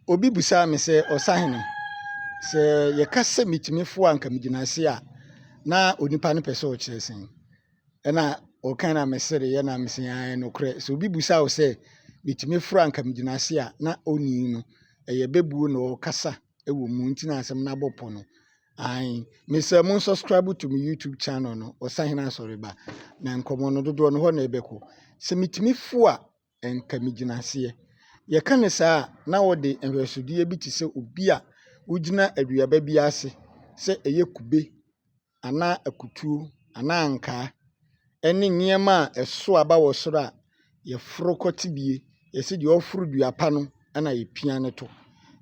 Obi busa me sɛ ɔsahene sɛ yɛkasa mitimifo anka megyina ase a na onipa no pɛ sɛ ɔkyerɛ sɛn. Ɛna ɔka na mesere yɛ na mesen ayɛ no korɛ. Sɛ obi busa wo sɛ mitimifo anka megyina ase a na oni no ɛyɛ bebuo na ɔkasa ɛwɔ mu nti na asɛm na bɔpɔ no. Ayin, Mr. Moon subscribe to my YouTube channel no ɔsahene asɔreba na nkɔmɔ no dodoɔ no hɔ na ɛbɛkɔ. Sɛ mitimifo a anka megyina ase. Yɛka ne saa na wɔde nhwɛsodie bi te sɛ obi a wogyina aduaba bi ase sɛ ɛyɛ kube ana akutuo ana ankaa ɛne nneɛma a ɛso aba wɔ soro a yɛforo kɔte bie yɛsɛ deɛ ɔforo duapa no ana yɛpia ne to.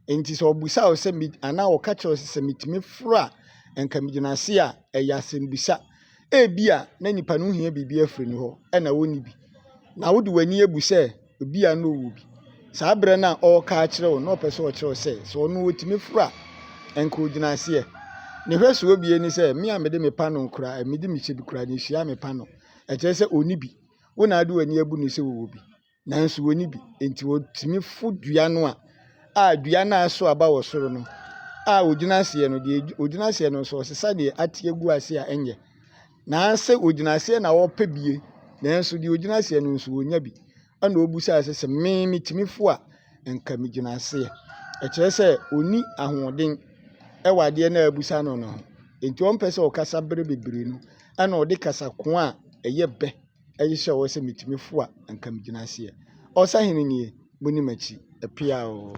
Enti sɛ ɔbusa wo sɛ ana ɔka kyerɛ sɛ mitimi foro a ɛnka megyina ase a ɛyɛ asɛmbisa ebi a na nipa no hia biribi afiri ne hɔ ɛna wɔni bi. Na wode w'ani abu sɛ obi a no wɔ bi. Saa brɛ na ɔka kyerɛ wo na ɔpɛ sɛ ɔkyerɛ sɛ ɔno wɔtimi foro a ɛnka ogyina ase. Ne hwɛ so obie ni sɛ me a mede me pa no kura mede me hyɛ bi kura ne hyia me pa no ɛkyerɛ sɛ oni bi wo na ade w'ani abu ne sɛ wo bi nanso oni bi enti wɔtimi fo dua no a dua na aso aba wɔ soro no a ogyina ase no de ogyina ase no so ɔsesa de ate agu ase a ɛnyɛ na sɛ ogyina ase na wɔpɛ bie nanso de ogyina ase no nso wonya bi ana obusa sɛ me mitimi fo a ɛnka megyina ase ɛkyerɛ sɛ oni ahoɔden ɛwɔ adeɛ na abusa no no enti ɔmpɛ sɛ ɔkasa bere bebree no ana ɔde kasa ko a ɛyɛ bɛ ɛyɛ wɔ sɛ mitimi fo a anka megyina ase ɔsahene nie boni machi apia o.